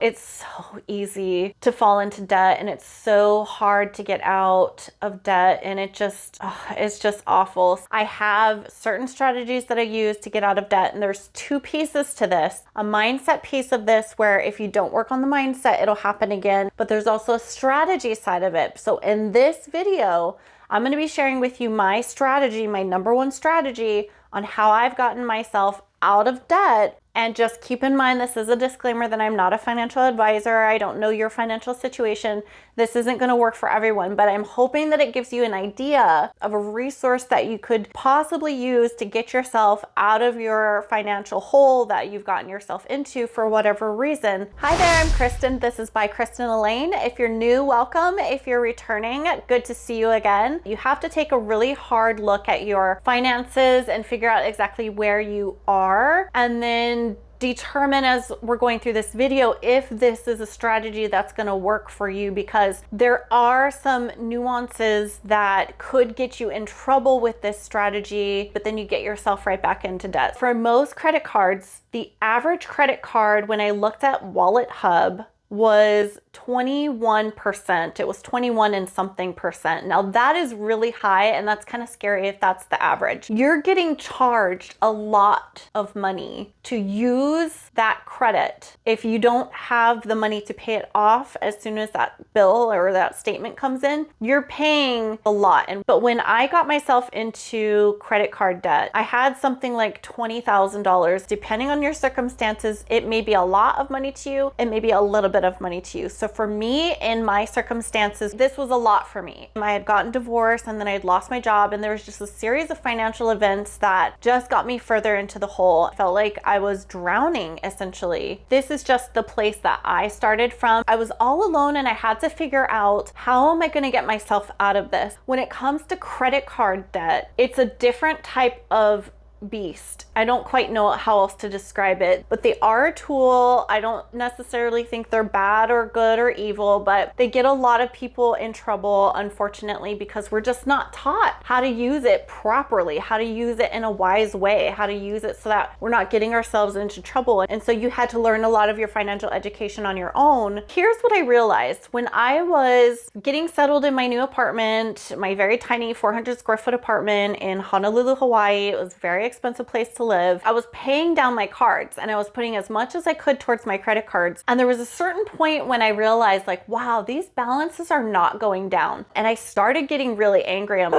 It's so easy to fall into debt, and it's so hard to get out of debt, and it's just awful. I have certain strategies that I use to get out of debt, and there's two pieces to this. A mindset piece of this where if you don't work on the mindset, it'll happen again, but there's also a strategy side of it. So in this video, I'm going to be sharing with you my strategy, my number one strategy on how I've gotten myself out of debt. And just keep in mind, this is a disclaimer that I'm not a financial advisor. I don't know your financial situation. This isn't going to work for everyone, but I'm hoping that it gives you an idea of a resource that you could possibly use to get yourself out of your financial hole that you've gotten yourself into for whatever reason. Hi there, I'm Kristen. This is by Kristen Elaine. If you're new, welcome. If you're returning, good to see you again. You have to take a really hard look at your finances and figure out exactly where you are, and then determine as we're going through this video if this is a strategy that's going to work for you, because there are some nuances that could get you in trouble with this strategy, but then you get yourself right back into debt. For most credit cards, the average credit card, when I looked at Wallet Hub, was 21%. It was 21 and something percent. Now that is really high, and that's kind of scary if that's the average. You're getting charged a lot of money to use that credit. If you don't have the money to pay it off as soon as that bill or that statement comes in, you're paying a lot. But when I got myself into credit card debt, I had something like $20,000. Depending on your circumstances, it may be a lot of money to you, it may be a little bit of money to you. So for me, in my circumstances, this was a lot for me. I had gotten divorced, and then I had lost my job, and there was just a series of financial events that just got me further into the hole. I felt like I was drowning, essentially. This is just the place that I started from. I was all alone, and I had to figure out, how am I going to get myself out of this? When it comes to credit card debt, it's a different type of beast. I don't quite know how else to describe it, but they are a tool. I don't necessarily think they're bad or good or evil, but they get a lot of people in trouble, unfortunately, because we're just not taught how to use it properly, how to use it in a wise way, how to use it so that we're not getting ourselves into trouble. And so you had to learn a lot of your financial education on your own. Here's what I realized when I was getting settled in my new apartment, my very tiny 400 square foot apartment in Honolulu, Hawaii. It was very expensive place to live. I was paying down my cards, and I was putting as much as I could towards my credit cards. And there was a certain point when I realized, like, wow, these balances are not going down. And I started getting really angry. I'm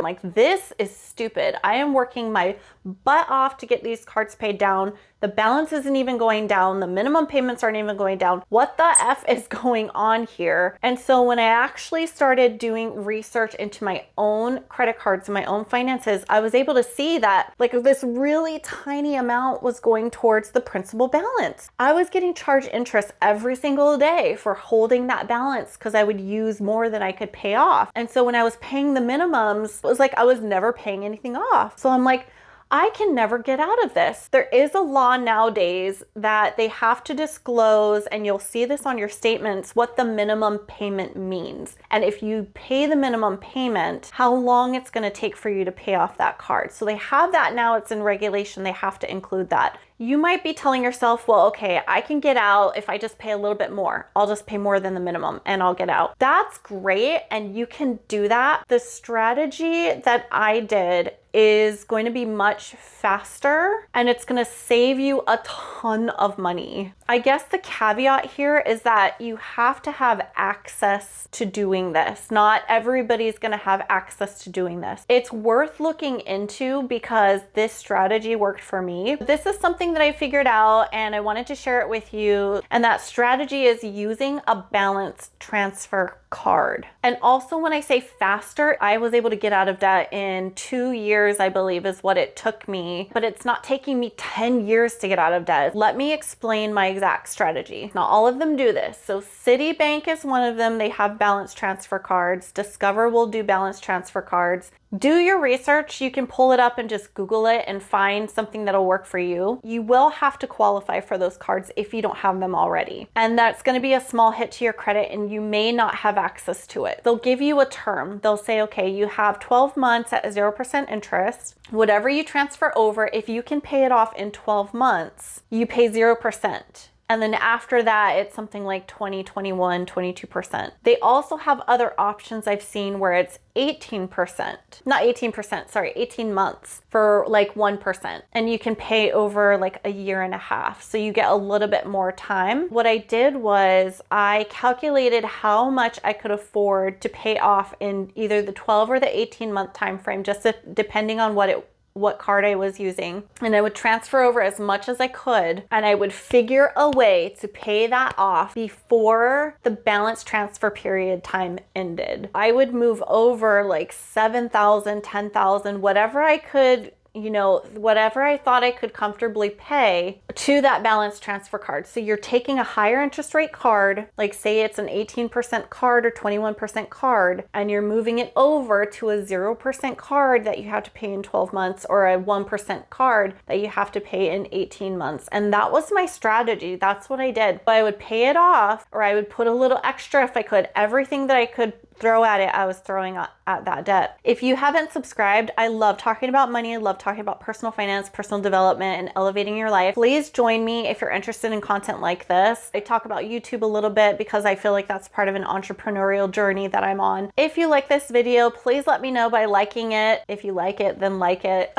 like, this is stupid. I am working my butt off to get these cards paid down. The balance isn't even going down. The minimum payments aren't even going down. What the F is going on here? And so when I actually started doing research into my own credit cards and my own finances, I was able to see that like this really tiny amount was going towards the principal balance. I was getting charged interest every single day for holding that balance because I would use more than I could pay off. And so when I was paying the minimums, it was like I was never paying anything off. So I'm like, I can never get out of this. There is a law nowadays that they have to disclose, and you'll see this on your statements, what the minimum payment means. And if you pay the minimum payment, how long it's going to take for you to pay off that card. So they have that now. It's in regulation. They have to include that. You might be telling yourself, well, okay, I can get out if I just pay a little bit more. I'll just pay more than the minimum and I'll get out. That's great, and you can do that. The strategy that I did is going to be much faster, and it's going to save you a ton of money. I guess the caveat here is that you have to have access to doing this. Not everybody's going to have access to doing this. It's worth looking into because this strategy worked for me. This is something that I figured out, and I wanted to share it with you. And that strategy is using a balance transfer card. And also, when I say faster, I was able to get out of debt in 2 years, I believe is what it took me, but it's not taking me 10 years to get out of debt. Let me explain my exact strategy. Not all of them do this. So Citibank is one of them. They have balance transfer cards. Discover will do balance transfer cards. Do your research. You can pull it up and just Google it and find something that'll work for you. You will have to qualify for those cards if you don't have them already. And that's going to be a small hit to your credit, and you may not have access to it. They'll give you a term. They'll say, okay, you have 12 months at 0% interest. Whatever you transfer over, if you can pay it off in 12 months, you pay 0%. And then after that, it's something like 20, 21, 22%. They also have other options I've seen where it's 18%, not 18%, sorry, 18 months for like 1%. And you can pay over like a year and a half. So you get a little bit more time. What I did was I calculated how much I could afford to pay off in either the 12 or the 18-month time frame, just depending on what card I was using. And I would transfer over as much as I could, and I would figure a way to pay that off before the balance transfer period time ended. I would move over like 7,000, 10,000, whatever I could, you know, whatever I thought I could comfortably pay to that balance transfer card. So you're taking a higher interest rate card, like say it's an 18% card or 21% card, and you're moving it over to a 0% card that you have to pay in 12 months or a 1% card that you have to pay in 18 months. And that was my strategy. That's what I did. I would pay it off, or I would put a little extra if I could. Everything that I could throw at it, I was throwing at that debt. If you haven't subscribed, I love talking about money. I love talking about personal finance, personal development, and elevating your life. Please join me if you're interested in content like this. I talk about YouTube a little bit because I feel like that's part of an entrepreneurial journey that I'm on. If you like this video, please let me know by liking it. If you like it, then like it.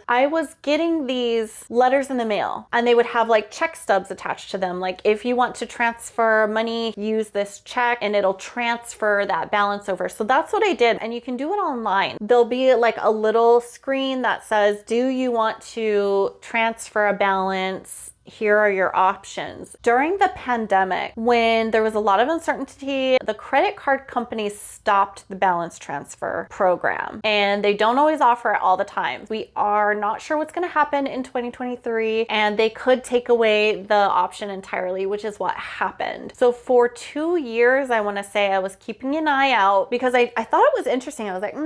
I was getting these letters in the mail, and they would have like check stubs attached to them. Like, if you want to transfer money, use this check and it'll transfer that balance over. So that's what I did. And you can do it online. There'll be like a little screen that says, do you want to transfer a balance? Here are your options. During the pandemic, when there was a lot of uncertainty, the credit card companies stopped the balance transfer program, and they don't always offer it all the time. We are not sure what's going to happen in 2023, and they could take away the option entirely, which is what happened. So for 2 years, I want to say I was keeping an eye out because I thought it was interesting. I was like,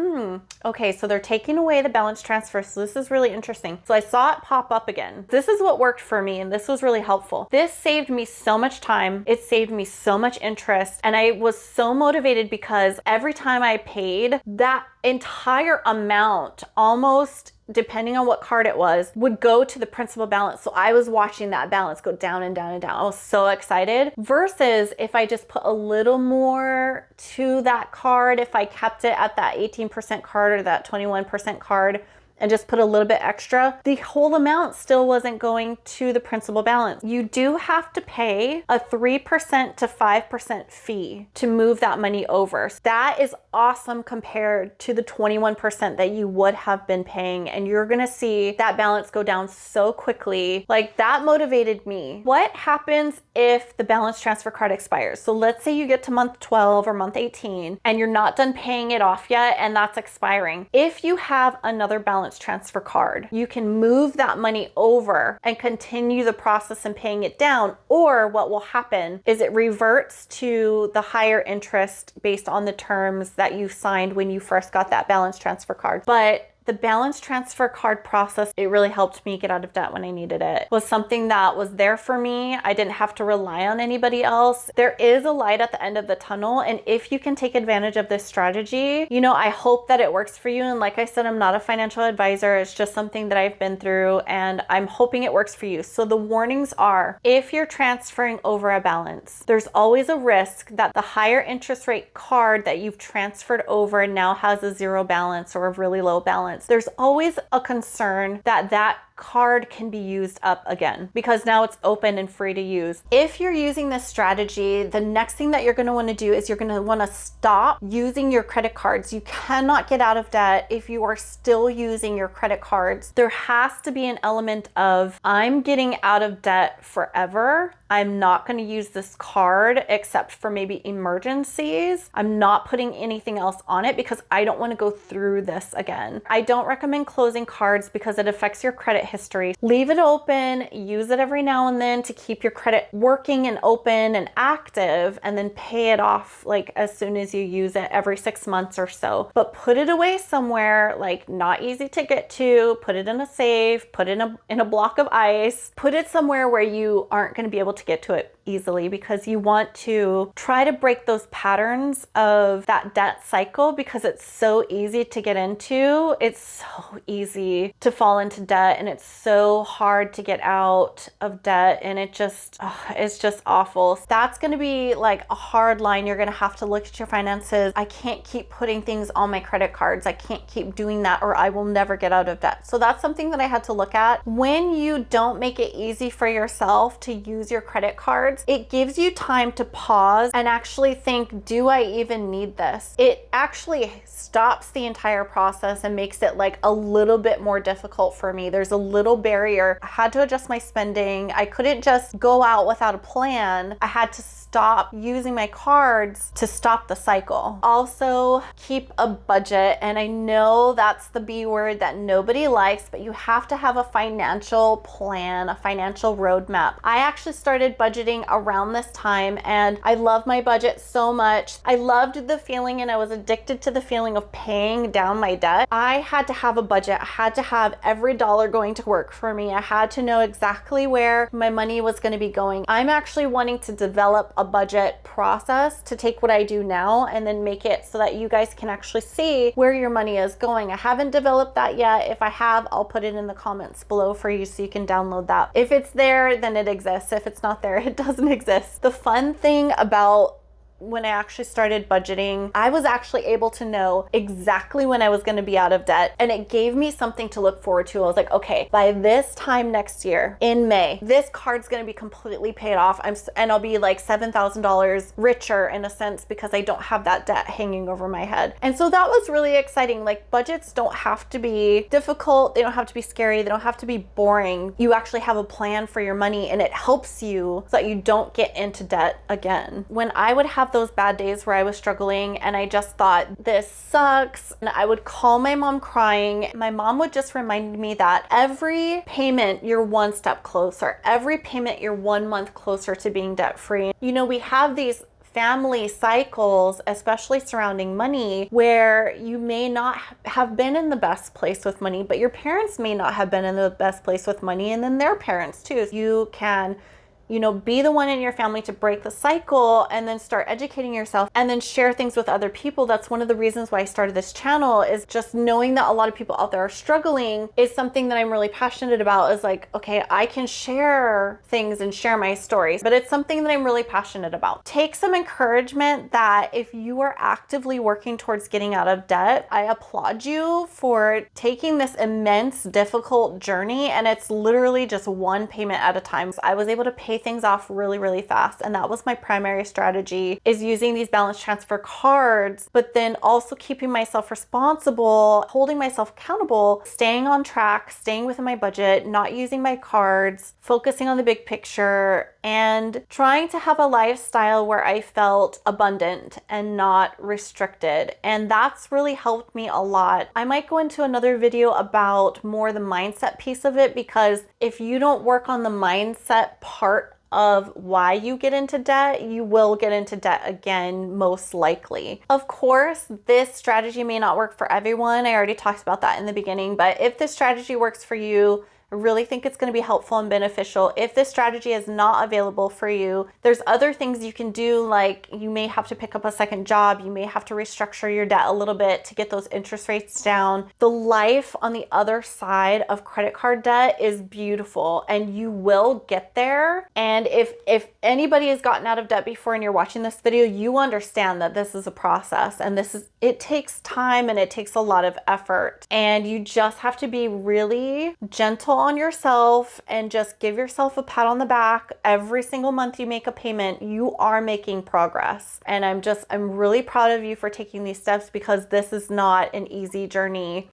okay, so they're taking away the balance transfer. So this is really interesting. So I saw it pop up again. This is what worked for me, and this was really helpful. This saved me so much time. It saved me so much interest. And I was so motivated because every time I paid, that entire amount, almost depending on what card it was, would go to the principal balance. So I was watching that balance go down and down and down. I was so excited. Versus if I just put a little more to that card, if I kept it at that 18% card or that 21% card, and just put a little bit extra, the whole amount still wasn't going to the principal balance. You do have to pay a 3% to 5% fee to move that money over. That is awesome compared to the 21% that you would have been paying, and you're gonna see that balance go down so quickly. Like, that motivated me. What happens if the balance transfer card expires? So let's say you get to month 12 or month 18 and you're not done paying it off yet, and that's expiring. If you have another balance transfer card, you can move that money over and continue the process and paying it down. Or what will happen is it reverts to the higher interest based on the terms that you signed when you first got that balance transfer card. But the balance transfer card process, it really helped me get out of debt when I needed it. It was something that was there for me. I didn't have to rely on anybody else. There is a light at the end of the tunnel, and if you can take advantage of this strategy, you know, I hope that it works for you. And like I said, I'm not a financial advisor. It's just something that I've been through, and I'm hoping it works for you. So the warnings are, if you're transferring over a balance, there's always a risk that the higher interest rate card that you've transferred over now has a zero balance or a really low balance. There's always a concern that that card can be used up again because now it's open and free to use. If you're using this strategy, the next thing that you're going to want to do is you're going to want to stop using your credit cards. You cannot get out of debt if you are still using your credit cards. There has to be an element of, I'm getting out of debt forever. I'm not going to use this card except for maybe emergencies. I'm not putting anything else on it because I don't want to go through this again. I don't recommend closing cards because it affects your credit history. Leave it open, use it every now and then to keep your credit working and open and active, and then pay it off like as soon as you use it every 6 months or so. But put it away somewhere like not easy to get to, put it in a safe, put it in a block of ice, put it somewhere where you aren't going to be able to get to it easily, because you want to try to break those patterns of that debt cycle, because it's so easy to get into. It's so easy to fall into debt, and it's so hard to get out of debt, and it's just awful. That's going to be like a hard line. You're going to have to look at your finances. I can't keep putting things on my credit cards. I can't keep doing that, or I will never get out of debt. So that's something that I had to look at. When you don't make it easy for yourself to use your credit cards, it gives you time to pause and actually think, do I even need this? It actually stops the entire process and makes it like a little bit more difficult for me. There's a little barrier. I had to adjust my spending. I couldn't just go out without a plan. I had to stop using my cards to stop the cycle. Also, keep a budget. And I know that's the B word that nobody likes, but you have to have a financial plan, a financial roadmap. I actually started budgeting around this time, and I love my budget so much. I loved the feeling, and I was addicted to the feeling of paying down my debt. I had to have a budget. I had to have every dollar going to work for me. I had to know exactly where my money was going to be going. I'm actually wanting to develop a budget process to take what I do now and then make it so that you guys can actually see where your money is going. I haven't developed that yet. If I have, I'll put it in the comments below for you so you can download that. If it's there, then it exists. If it's not there, it doesn't exist. The fun thing about when I actually started budgeting, I was actually able to know exactly when I was going to be out of debt, and it gave me something to look forward to. I was like, okay, by this time next year in May, this card's going to be completely paid off, and I'll be like $7,000 richer in a sense, because I don't have that debt hanging over my head. And so that was really exciting. Like, budgets don't have to be difficult. They don't have to be scary. They don't have to be boring. You actually have a plan for your money, and it helps you so that you don't get into debt again. When I would have those bad days where I was struggling and I just thought, this sucks, and I would call my mom crying, my mom would just remind me that every payment you're one step closer. Every payment you're 1 month closer to being debt free. You know, we have these family cycles, especially surrounding money, where you may not have been in the best place with money, but your parents may not have been in the best place with money, and then their parents too. You can, you know, be the one in your family to break the cycle, and then start educating yourself, and then share things with other people. That's one of the reasons why I started this channel, is just knowing that a lot of people out there are struggling is something that I'm really passionate about. Is like, okay, I can share things and share my stories, but it's something that I'm really passionate about. Take some encouragement that if you are actively working towards getting out of debt, I applaud you for taking this immense, difficult journey, and it's literally just one payment at a time. So I was able to pay things off really, really fast. And that was my primary strategy, is using these balance transfer cards, but then also keeping myself responsible, holding myself accountable, staying on track, staying within my budget, not using my cards, focusing on the big picture, and trying to have a lifestyle where I felt abundant and not restricted. And that's really helped me a lot. I might go into another video about more the mindset piece of it, because if you don't work on the mindset part of why you get into debt, you will get into debt again, most likely. Of course, this strategy may not work for everyone. I already talked about that in the beginning, but if this strategy works for you, I really think it's going to be helpful and beneficial. If this strategy is not available for you, there's other things you can do, like you may have to pick up a second job. You may have to restructure your debt a little bit to get those interest rates down. The life on the other side of credit card debt is beautiful, and you will get there. And if anybody has gotten out of debt before and you're watching this video, you understand that this is a process, and it takes time, and it takes a lot of effort, and you just have to be really gentle on yourself and just give yourself a pat on the back. Every single month you make a payment, you are making progress. And I'm really proud of you for taking these steps, because this is not an easy journey.